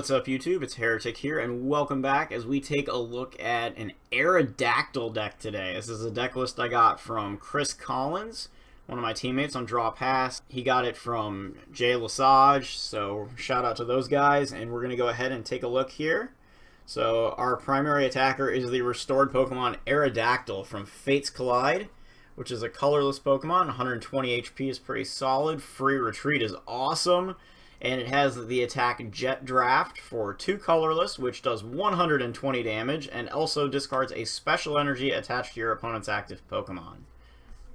What's up YouTube? It's Heretic here, and welcome back as we take a look at an Aerodactyl deck today. This is a deck list I got from Chris Collins, one of my teammates on Draw Pass. He got it from Jay Lesage, so shout out to those guys, and we're going to go ahead and take a look here. So our primary attacker is the restored Pokemon Aerodactyl from Fates Collide, which is a colorless Pokemon. 120 HP is pretty solid. Free Retreat is awesome. And it has the attack Jet Draft for 2 colorless, which does 120 damage, and also discards a special energy attached to your opponent's active Pokemon.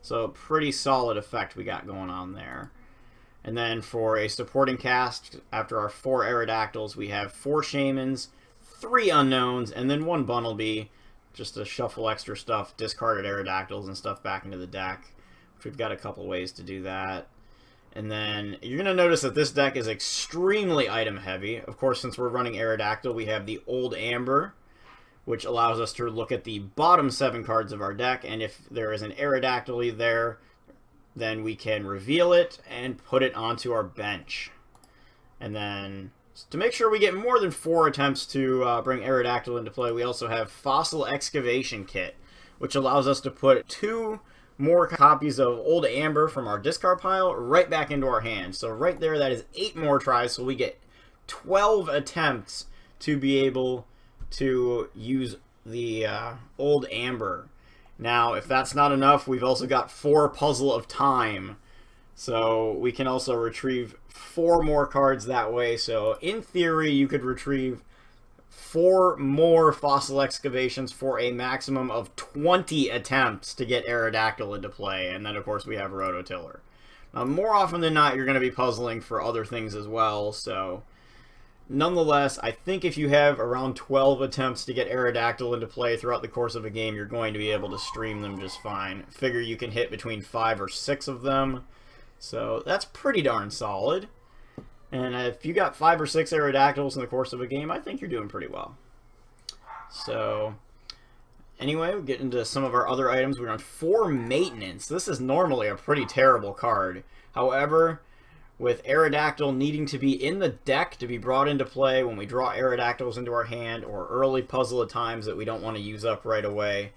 So pretty solid effect we got going on there. And then for a supporting cast, after our 4 Aerodactyls, we have 4 Shaymins, 3 Unknowns, and then 1 Bunnelby, just to shuffle extra stuff, discarded Aerodactyls and stuff back into the deck, which we've got a couple ways to do that. And then you're going to notice that this deck is extremely item heavy. Of course, since we're running Aerodactyl, we have the Old Amber, which allows us to look at the bottom 7 cards of our deck. And if there is an Aerodactyl there, then we can reveal it and put it onto our bench. And then to make sure we get more than 4 attempts to bring Aerodactyl into play, we also have Fossil Excavation Kit, which allows us to put 2 more copies of Old Amber from our discard pile right back into our hand. So right there, that is 8 more tries, so we get 12 attempts to be able to use the Old Amber. Now, if that's not enough, we've also got 4 Puzzle of Time. So we can also retrieve 4 more cards that way. So in theory, you could retrieve 4 more Fossil Excavations for a maximum of 20 attempts to get Aerodactyl into play. And then, of course, we have Rototiller. Now, more often than not, you're going to be puzzling for other things as well. So, nonetheless, I think if you have around 12 attempts to get Aerodactyl into play throughout the course of a game, you're going to be able to stream them just fine. Figure you can hit between 5 or 6 of them. So, that's pretty darn solid. And if you got 5 or 6 Aerodactyls in the course of a game, I think you're doing pretty well. So, anyway, we get into some of our other items. We're on 4 Maintenance. This is normally a pretty terrible card. However, with Aerodactyl needing to be in the deck to be brought into play when we draw Aerodactyls into our hand, or early Puzzle of Times that we don't want to use up right away,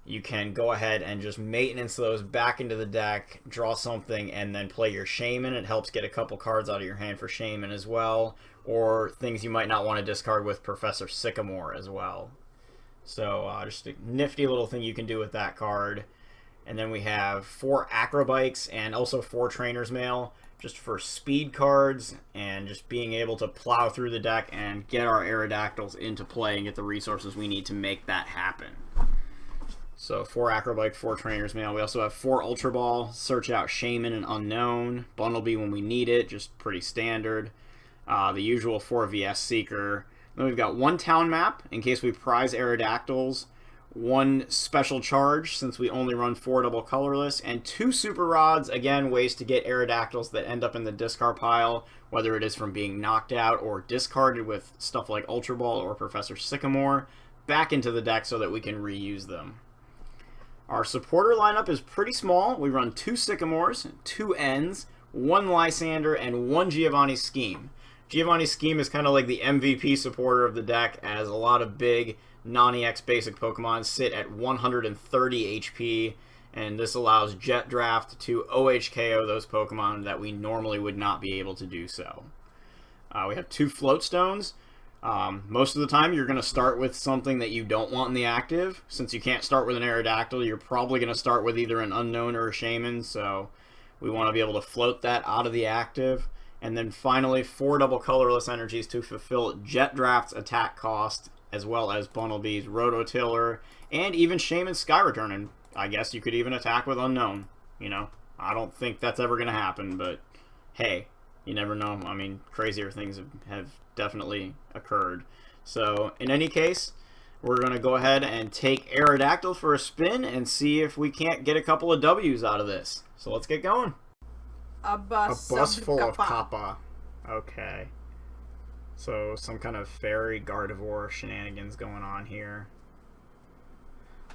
you can go ahead and just maintenance those back into the deck, draw something, and then play your Shaymin. It helps get a couple cards out of your hand for Shaymin as well, or things you might not want to discard with Professor Sycamore as well. So just a nifty little thing you can do with that card. And then we have 4 Acrobikes and also 4 Trainer's Mail, just for speed cards and just being able to plow through the deck and get our Aerodactyls into play and get the resources we need to make that happen. So 4 Acrobike, 4 Trainer's Mail. We also have 4 Ultra Ball, search out Shaymin and Unknown. Bunnelby when we need it, just pretty standard. The usual 4 VS Seeker. Then we've got 1 Town Map, in case we prize Aerodactyls. 1 Special Charge, since we only run 4 double colorless. And 2 Super Rods, again, ways to get Aerodactyls that end up in the discard pile, whether it is from being knocked out or discarded with stuff like Ultra Ball or Professor Sycamore, back into the deck so that we can reuse them. Our supporter lineup is pretty small. We run 2 Sycamores, 2 Ends, 1 Lysander, and 1 Giovanni's Scheme. Giovanni's Scheme is kind of like the MVP supporter of the deck, as a lot of big non-EX basic Pokemon sit at 130 HP, and this allows Jet Draft to OHKO those Pokemon that we normally would not be able to do so. We have 2 Float Stones. Most of the time you're going to start with something that you don't want in the active. Since you can't start with an Aerodactyl, you're probably going to start with either an Unknown or a Shaymin, so we want to be able to float that out of the active. And then finally 4 double colorless energies to fulfill Jet Draft's attack cost, as well as Bunnelby's Rototiller, and even Shaymin's Sky Return. And I guess you could even attack with Unknown. You know, I don't think that's ever going to happen, but hey, you never know. I mean, crazier things have definitely occurred. So, in any case, we're going to go ahead and take Aerodactyl for a spin and see if we can't get a couple of W's out of this. So, let's get going. A bus full of Kappa. Okay. So, some kind of fairy Gardevoir shenanigans going on here.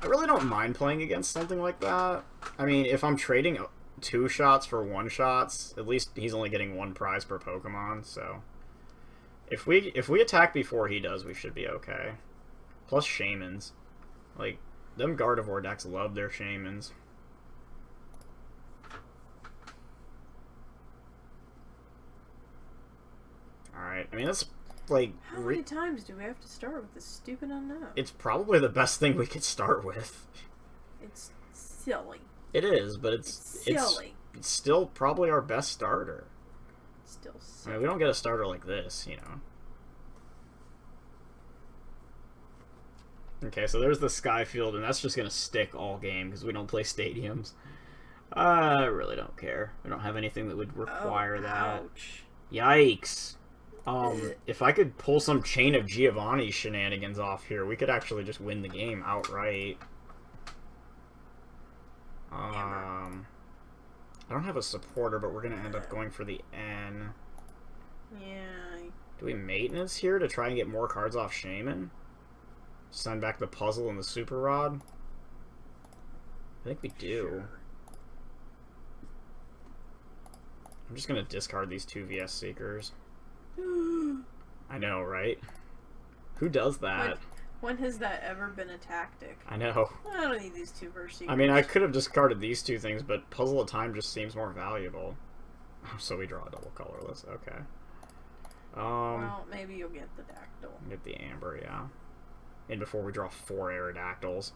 I really don't mind playing against something like that. I mean, if I'm trading 2 shots for 1 shots, at least he's only getting 1 prize per Pokemon, so If we attack before he does, we should be okay. Plus shamans. Like, them Gardevoir decks love their shamans. Alright, I mean, that's, like... How many times do we have to start with this stupid unknown? It's probably the best thing we could start with. It's silly. It is, but it's silly. It's still probably our best starter. Still silly. I mean, we don't get a starter like this, you know. Okay, so there's the Skyfield, and that's just going to stick all game because we don't play stadiums. I really don't care. We don't have anything that would require that. Ouch. Yikes. If I could pull some Chain of Giovanni shenanigans off here, we could actually just win the game outright. I don't have a supporter, but we're going to end up going for the N. Yeah. Do we maintenance here to try and get more cards off Shaman? Send back the puzzle and the Super Rod? I think we do. Sure. I'm just going to discard these two VS Seekers. I know, right? Who does that? When has that ever been a tactic? I know. I don't need these two VS Seekers. I mean, I could have discarded these two things, but Puzzle of Time just seems more valuable. So we draw a double colorless. Okay. Well, maybe you'll get the Dactyl. Get the Amber, yeah. And before we draw 4 Aerodactyls.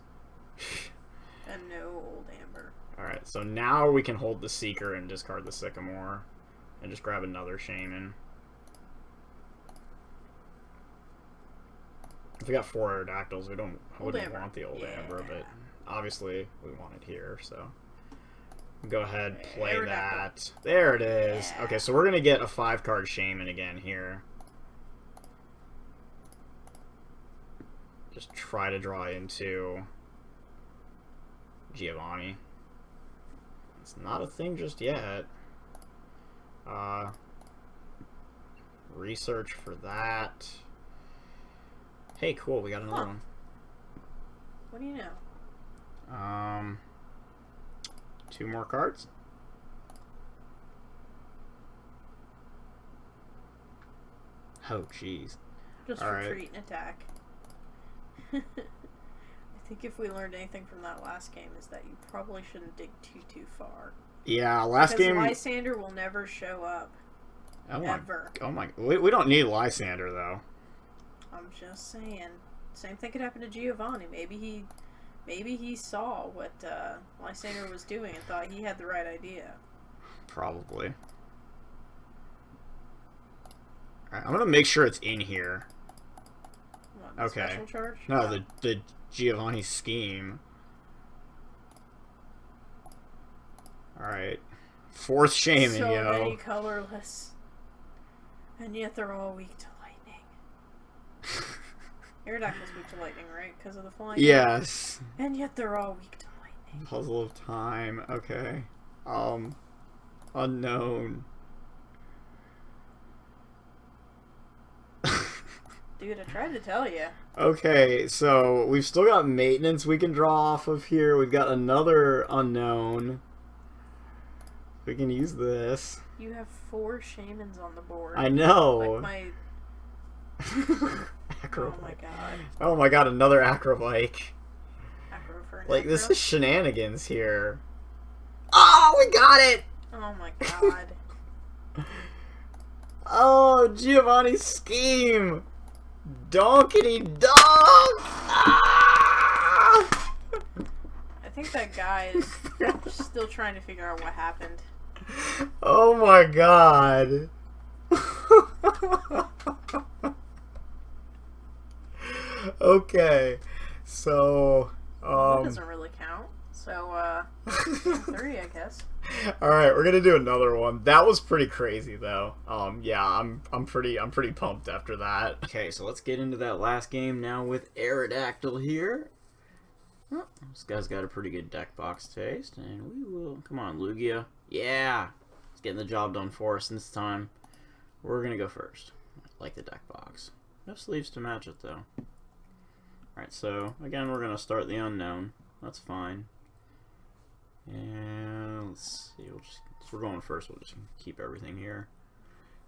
And no old Amber. Alright, so now we can hold the Seeker and discard the Sycamore. And just grab another Shaman. If we got 4 Aerodactyls, we wouldn't want the old Amber, but obviously we want it here, so go ahead, play that. There it is. Yeah. Okay, so we're gonna get a 5-card Shaman again here. Just try to draw into Giovanni. It's not a thing just yet. Research for that. Hey, cool, we got another one. What do you know? 2 more cards. Oh, jeez. Just All retreat and attack. I think if we learned anything from that last game is that you probably shouldn't dig too far. Yeah, last game... Lysander will never show up. Ever. Oh my... We don't need Lysander, though. I'm just saying. Same thing could happen to Giovanni. Maybe he saw what Lysander was doing and thought he had the right idea. Probably. Alright, I'm gonna make sure it's in here. What, the Okay. special charge? No, the Giovanni scheme. Alright. 4th Shaman, so yo. many colorless. And yet they're all weak to lightning. Aerodactyl's weak to lightning, right? Because of the flying? Yes. And yet they're all weak to lightning. Puzzle of Time. Okay. Unknown. Dude, I tried to tell you. Okay, so we've still got maintenance we can draw off of here. We've got another unknown. We can use this. You have 4 shamans on the board. I know. Like my... Acro. Oh my god. Oh my god, another Acrobike. Acro for an Like, this acro? is shenanigans here. Oh, we got it! Oh my god. Oh, Giovanni's scheme! Donkey donk! Ah! I think that guy is still trying to figure out what happened. Oh my god. Okay, so That doesn't really count. So, 3, I guess. all right, we're gonna do another one. That was pretty crazy, though. Yeah, I'm pretty pumped after that. Okay, so let's get into that last game now with Aerodactyl here. Oh, this guy's got a pretty good deck box taste, and we will come on, Lugia. Yeah, it's getting the job done for us this time. We're gonna go first. I like the deck box. No sleeves to match it though. Alright, so again we're gonna start the unknown. That's fine. And let's see, we're going first, we'll just keep everything here.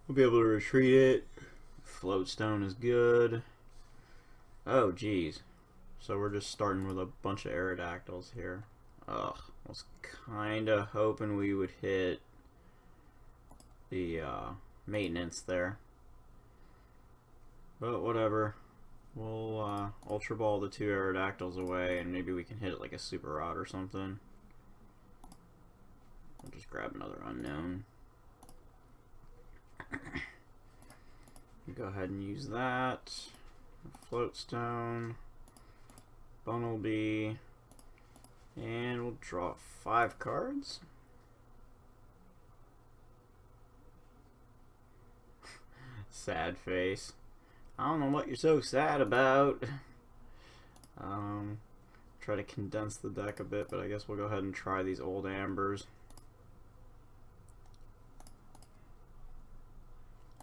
We'll be able to retreat it. Floatstone is good. Oh, geez. So we're just starting with a bunch of Aerodactyls here. Ugh. I was kind of hoping we would hit the maintenance there. But whatever. We'll Ultra Ball the 2 Aerodactyls away, and maybe we can hit it like a Super Rod or something. We'll just grab another unknown. Go ahead and use that. Floatstone. Bunnelby. And we'll draw 5 cards. Sad face. I don't know what you're so sad about. Try to condense the deck a bit, but I guess we'll go ahead and try these old ambers.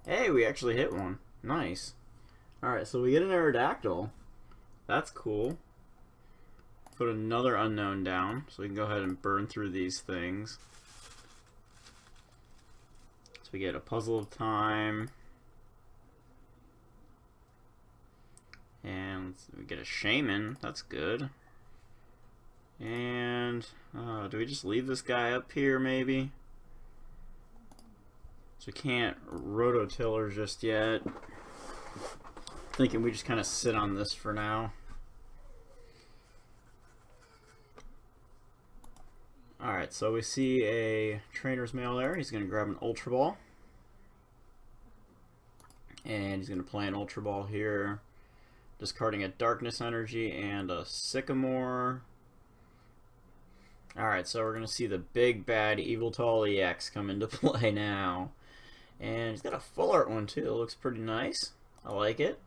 Hey, we actually hit one. Nice. Alright, so we get an Aerodactyl. That's cool. Put another unknown down, so we can go ahead and burn through these things. So we get a Puzzle of Time. And we get a Shaman. That's good. And do we just leave this guy up here, maybe? So we can't Rototiller just yet. Thinking we just kind of sit on this for now. Alright, so we see a Trainer's Mail there. He's going to grab an Ultra Ball. And he's going to play an Ultra Ball here. Discarding a Darkness Energy and a Sycamore. Alright, so we're going to see the big bad Yveltal EX come into play now. And he's got a full art one too. It looks pretty nice. I like it.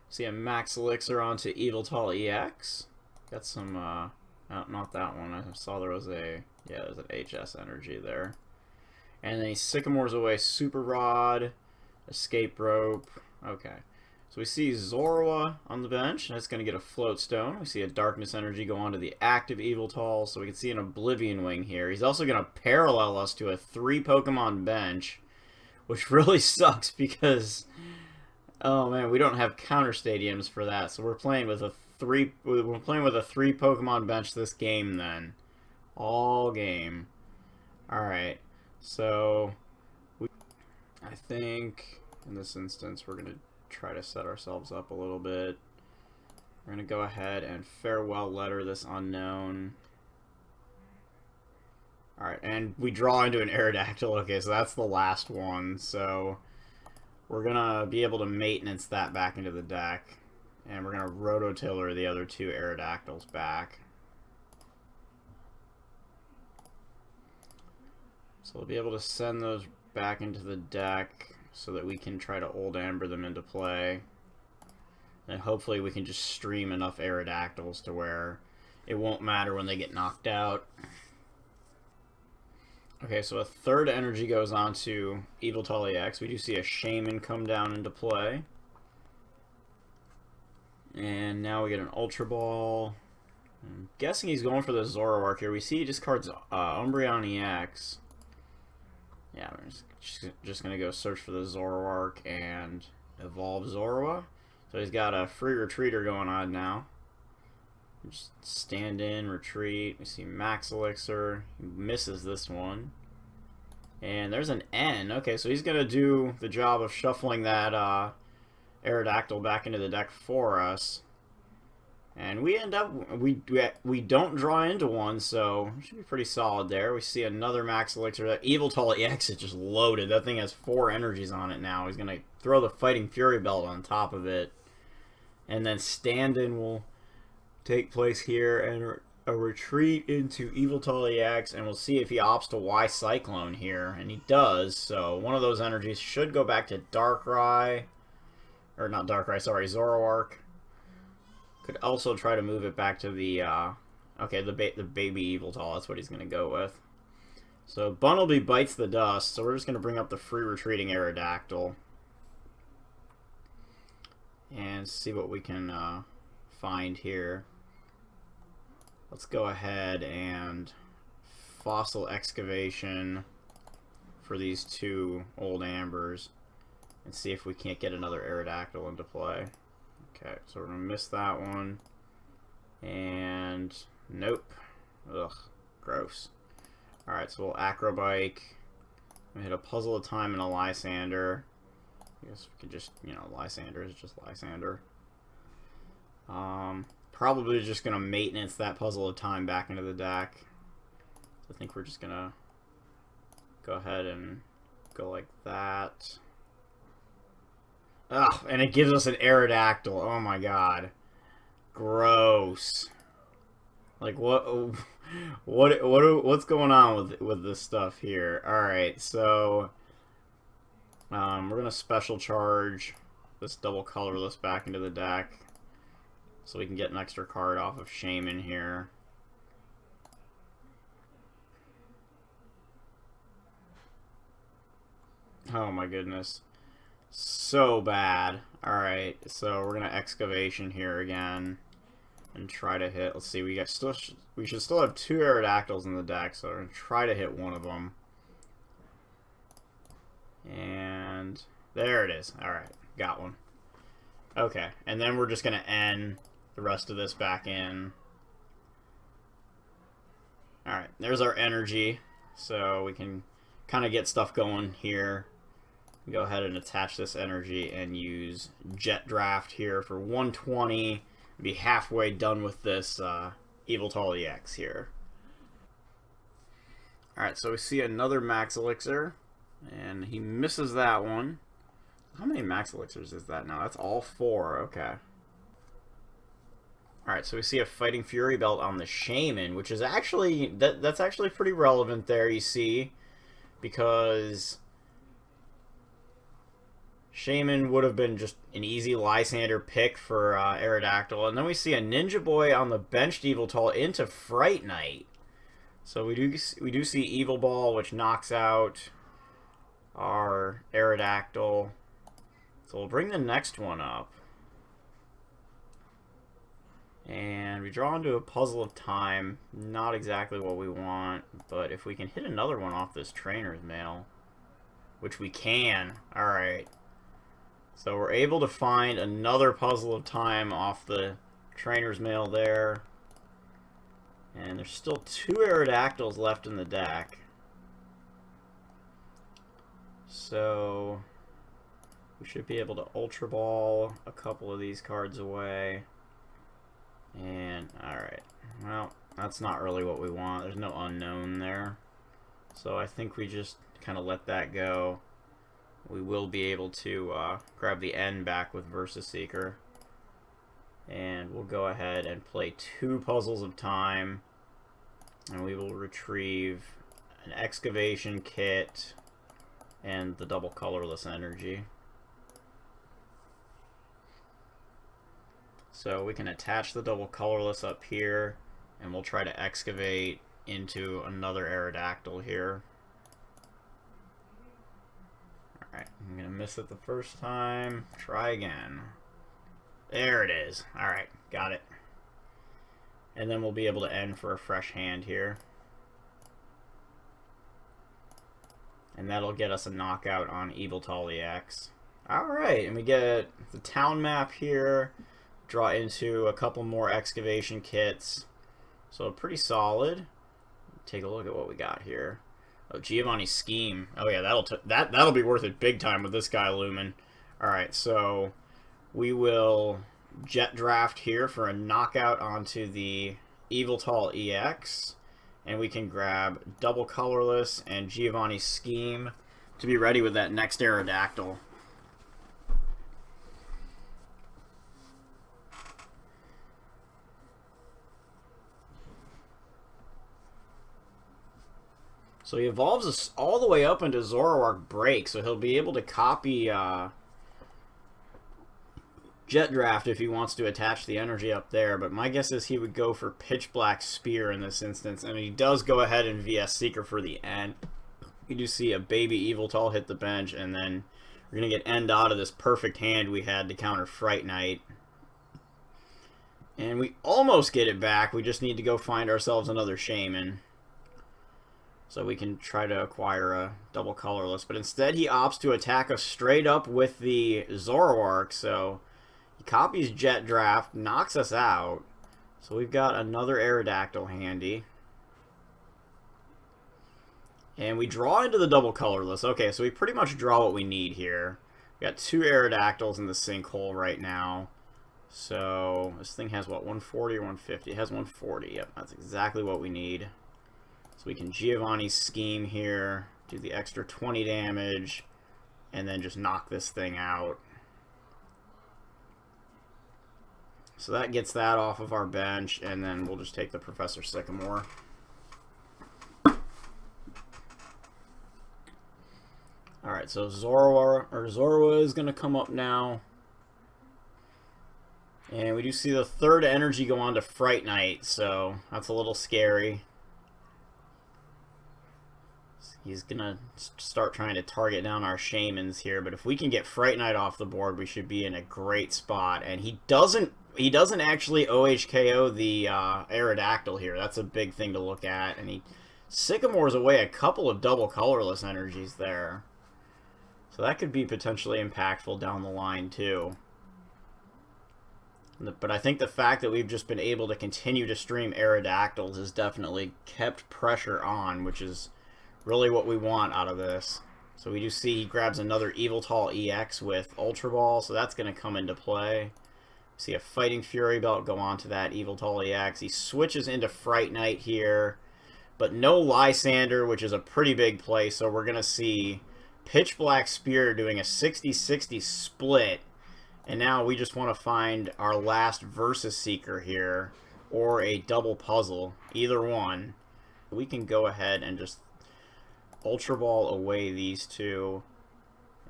See a Max Elixir onto Yveltal EX. Got some, not that one. I saw there was a, yeah, there's an HS energy there. And then he Sycamores away Super Rod, Escape Rope. Okay. So we see Zorua on the bench. That's going to get a Floatstone. We see a Darkness Energy go onto the active Yveltal. So we can see an Oblivion Wing here. He's also going to parallel us to a 3 Pokemon bench, which really sucks because, oh man, we don't have counter stadiums for that. So we're playing with a 3 Pokemon bench this game then. All game. Alright. So I think in this instance we're going to try to set ourselves up a little bit. We're going to go ahead and farewell letter this unknown. Alright, and we draw into an Aerodactyl. Okay, so that's the last one. So we're going to be able to maintenance that back into the deck. And we're going to Rototiller the other 2 Aerodactyls back. So we'll be able to send those back into the deck so that we can try to Old Amber them into play. And hopefully we can just stream enough Aerodactyls to where it won't matter when they get knocked out. Okay, so a 3rd energy goes on to Yveltal EX. We do see a Shaman come down into play. And now we get an Ultra Ball. I'm guessing he's going for the Zoroark here. We see he discards Umbreon EX. Yeah, we're just going to go search for the Zoroark and evolve Zorua. So he's got a free retreater going on now. Just stand in, retreat. We see Max Elixir. He misses this one. And there's an N. Okay, so he's going to do the job of shuffling that Aerodactyl back into the deck for us. And we end up, we don't draw into one, so it should be pretty solid there. We see another Max Elixir. That Yveltal EX is just loaded. That thing has 4 energies on it now. He's going to throw the Fighting Fury Belt on top of it. And then stand-in will take place here, and a retreat into Yveltal EX, and we'll see if he opts to Y Cyclone here. And he does, so one of those energies should go back to Darkrai. Or not Darkrai, sorry, Zoroark. Could also try to move it back to the, okay, the baby Yveltal. That's what he's going to go with. So Bunnelby bites the dust, so we're just going to bring up the free retreating Aerodactyl. And see what we can find here. Let's go ahead and Fossil Excavation for these 2 Old Ambers. and see if we can't get another Aerodactyl into play. Okay, so we're going to miss that one. And nope. Ugh, gross. Alright, so we'll Acrobike. We hit a Puzzle of Time and a Lysander. I guess we could just, you know, Lysander is just Lysander. Probably just going to maintenance that Puzzle of Time back into the deck. So I think we're just going to go ahead and go like that. Ugh, and it gives us an Aerodactyl. Oh my god. Gross. Like, what's going on with this stuff here? Alright, so we're going to special charge this double colorless back into the deck so we can get an extra card off of Shaman here. Oh my goodness. So bad. Alright, so we're going to Excavation here again and try to hit. Let's see, we should still have 2 Aerodactyls in the deck, so we're going to try to hit one of them. And there it is. Alright, got one. Okay, and then we're just going to end the rest of this back in. Alright, there's our energy, so we can kind of get stuff going here. Go ahead and attach this energy and use Jet Draft here for 120. Be halfway done with this Yveltal EX here. Alright, so we see another Max Elixir, and he misses that one. How many Max Elixirs is that now? That's all 4, okay. Alright, so we see a Fighting Fury Belt on the Shaman, which is actually, that's actually pretty relevant there, you see, because Shaman would have been just an easy Lysander pick for Aerodactyl. And then we see a Ninja Boy on the benched Yveltal into Fright Knight. So we do see Evil Ball, which knocks out our Aerodactyl. So we'll bring the next one up. And we draw into a Puzzle of Time. Not exactly what we want, but if we can hit another one off this Trainer's Mail, which we can. Alright. So we're able to find another Puzzle of Time off the Trainer's Mail there. And there's still 2 Aerodactyls left in the deck. So we should be able to Ultra Ball a couple of these cards away. And, alright. Well, that's not really what we want. There's no unknown there. So I think we just kind of let that go. We will be able to grab the end back with Versus Seeker. And we'll go ahead and play 2 Puzzles of Time. And we will retrieve an Excavation Kit and the double colorless energy. So we can attach the double colorless up here, and we'll try to excavate into another Aerodactyl here. Alright, I'm going to miss it the first time. Try again. There it is. Alright, got it. And then we'll be able to end for a fresh hand here. And that'll get us a knockout on Yveltal EX. Alright, and we get the town map here. Draw into a couple more excavation kits. So pretty solid. Take a look at what we got here. Oh, Giovanni's Scheme. Oh yeah, that'll be worth it big time with this guy Lumen. Alright, so we will Jet Draft here for a knockout onto the Yveltal EX. And we can grab double colorless and Giovanni's Scheme to be ready with that next Aerodactyl. So he evolves us all the way up into Zoroark Break, so he'll be able to copy Jet Draft if he wants to attach the energy up there, but my guess is he would go for Pitch Black Spear in this instance, and he does go ahead and VS Seeker for the end. You do see a baby Yveltal hit the bench, and then we're going to get end out of this perfect hand we had to counter Fright Knight. And we almost get it back, we just need to go find ourselves another Shaman. so we can try to acquire a double colorless. But instead he opts to attack us straight up with the Zoroark, so he copies Jet Draft, knocks us out. So we've got another Aerodactyl handy. And we draw into the double colorless. Okay, so we pretty much draw what we need here. We got 2 Aerodactyls in the sinkhole right now. So this thing has what, 140 or 150? It has 140. Yep, that's exactly what we need. So we can Giovanni's Scheme here, do the extra 20 damage, and then just knock this thing out. So that gets that off of our bench, and then we'll just take the Professor Sycamore. Alright, so Zorua is going to come up now. And we do see the 3rd energy go on to Fright Knight, so that's a little scary. He's going to start trying to target down our Shamans here, but if we can get Fright Knight off the board, we should be in a great spot. And he doesn't actually OHKO the Aerodactyl here. That's a big thing to look at. And he Sycamore's away a couple of double colorless energies there. So that could be potentially impactful down the line too. But I think the fact that we've just been able to continue to stream Aerodactyls has definitely kept pressure on, which is really what we want out of this. So we do see he grabs another Yveltal EX with Ultra Ball, so that's going to come into play. See a Fighting Fury Belt go on to that Yveltal EX. He switches into Fright Knight here, but no Lysander, which is a pretty big play, so we're going to see Pitch Black Spear doing a 60-60 split. And now we just want to find our last Versus Seeker here, or a double puzzle, either one. We can go ahead and just Ultra Ball away these two,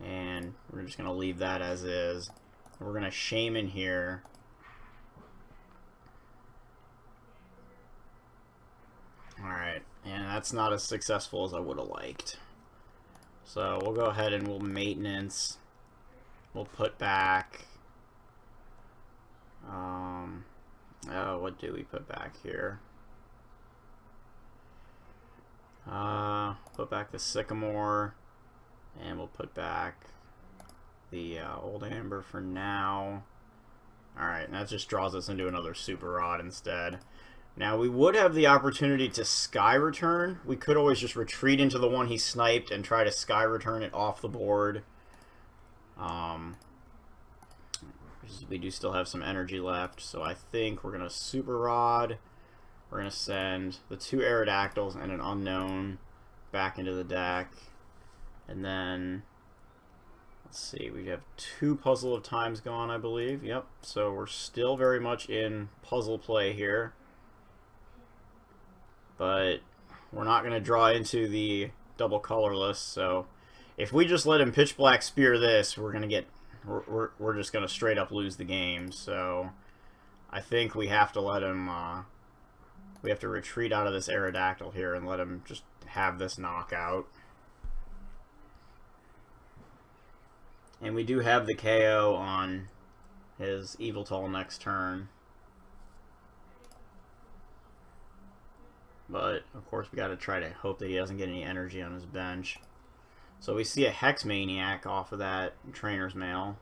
and we're just going to leave that as is. We're going to Shaman here. Alright, and that's not as successful as I would have liked. So we'll go ahead and we'll Maintenance. We'll put back, oh, what do we put back here? Put back the Sycamore, and we'll put back the Old Amber for now. Alright, and that just draws us into another Super Rod instead. Now, we would have the opportunity to Sky Return. We could always just retreat into the one he sniped and try to Sky Return it off the board. We do still have some energy left, so I think we're going to Super Rod. We're going to send the 2 Aerodactyls and an Unknown back into the deck. And then, let's see, we have 2 Puzzle of Times gone, I believe. Yep, so we're still very much in puzzle play here. But we're not going to draw into the double colorless, so if we just let him Pitch Black Spear this, we're going to get... We're just going to straight up lose the game, so I think we have to let him, we have to retreat out of this Aerodactyl here and let him just have this knockout. And we do have the KO on his Yveltal next turn. But, of course, we got to try to hope that he doesn't get any energy on his bench. So we see a Hex Maniac off of that Trainer's Mail.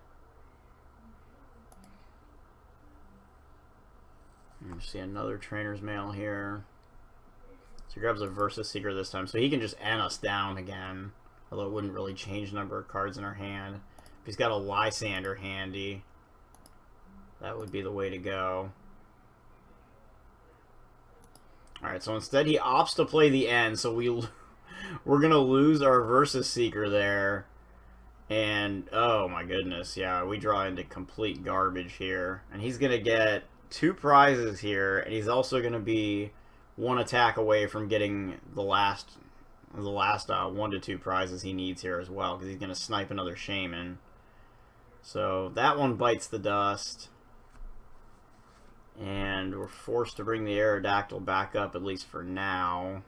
And we see another Trainer's Mail here. So he grabs a Versus Seeker this time, so he can just N us down again. Although it wouldn't really change the number of cards in our hand. If he's got a Lysander handy, that would be the way to go. Alright, so instead he opts to play the N, so we're going to lose our Versus Seeker there. And, oh my goodness, yeah, we draw into complete garbage here. And he's going to get 2 prizes here, and he's also going to be 1 attack away from getting the last 1 to 2 prizes he needs here as well, because he's going to snipe another Shaman. So that one bites the dust. And we're forced to bring the Aerodactyl back up, at least for now.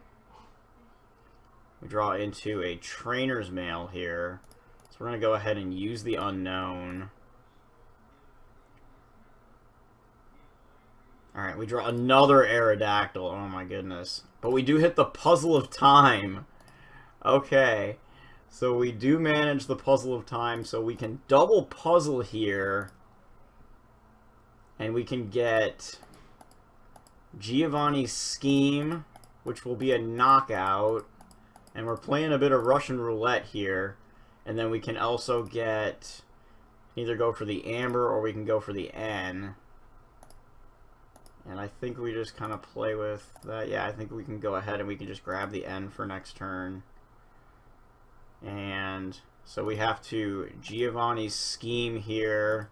We draw into a Trainer's Mail here. So we're going to go ahead and use the Unknown. Alright, we draw another Aerodactyl. Oh my goodness. But we do hit the Puzzle of Time. Okay. So we do manage the Puzzle of Time, so we can double puzzle here. And we can get Giovanni's Scheme, which will be a knockout. And we're playing a bit of Russian roulette here. And then we can also get, either go for the Amber or we can go for the N. And I think we just kind of play with that. Yeah, I think we can go ahead and we can just grab the N for next turn. And so we have to Giovanni's Scheme here,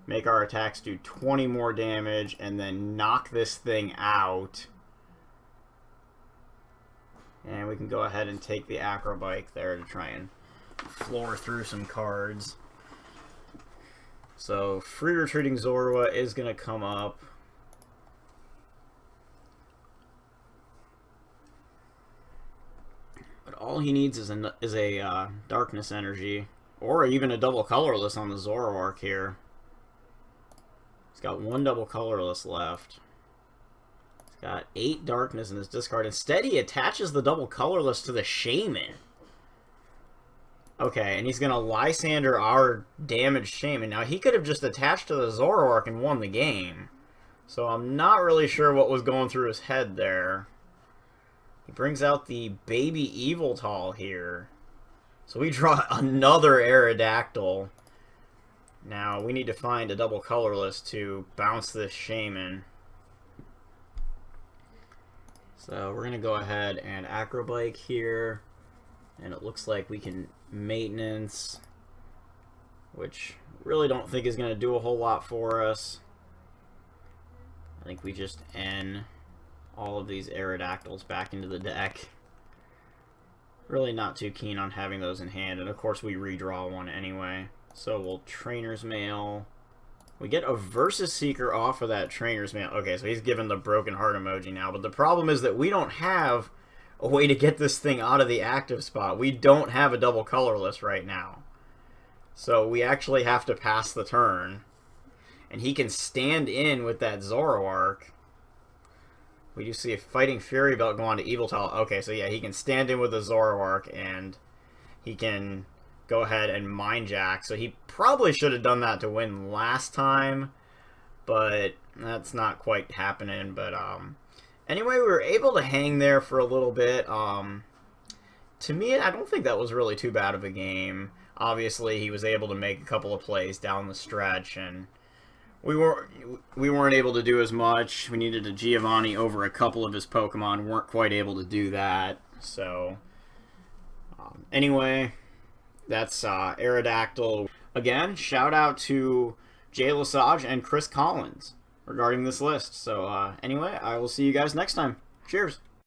make our attacks do 20 more damage, and then knock this thing out. And we can go ahead and take the Acrobike there to try and floor through some cards. So Free Retreating Zorua is going to come up. But all he needs is a Darkness Energy, or even a double colorless on the Zoroark here. He's got one double colorless left. He's got 8 Darkness in his discard. Instead, he attaches the double colorless to the Shaman. Okay, and he's going to Lysander our damaged Shaman. Now, he could have just attached to the Zoroark and won the game. So I'm not really sure what was going through his head there. He brings out the Baby Eviltal here. So we draw another Aerodactyl. Now, we need to find a double colorless to bounce this Shaman. So we're going to go ahead and Acrobike here. And it looks like we can maintenance, which really don't think is going to do a whole lot for us. I think we just N all of these Aerodactyls back into the deck. Really not too keen on having those in hand, and of course we redraw one anyway. So we'll Trainer's Mail. We get a Versus Seeker off of that Trainer's Mail. Okay, so he's given the broken heart emoji now, but the problem is that we don't have a way to get this thing out of the active spot. We don't have a double colorless right now. So we actually have to pass the turn. And he can stand in with that Zoroark. We do see a Fighting Fury Belt go on to Eviltal. Okay, so yeah, he can stand in with the Zoroark, and he can go ahead and Mind Jack. So he probably should have done that to win last time, but that's not quite happening. But anyway, we were able to hang there for a little bit. To me, I don't think that was really too bad of a game. Obviously, he was able to make a couple of plays down the stretch, and we weren't able to do as much. We needed a Giovanni over a couple of his Pokemon. Weren't quite able to do that. So anyway, that's Aerodactyl. Again, shout out to Jay Lesage and Chris Collins regarding this list. So anyway, I will see you guys next time. Cheers.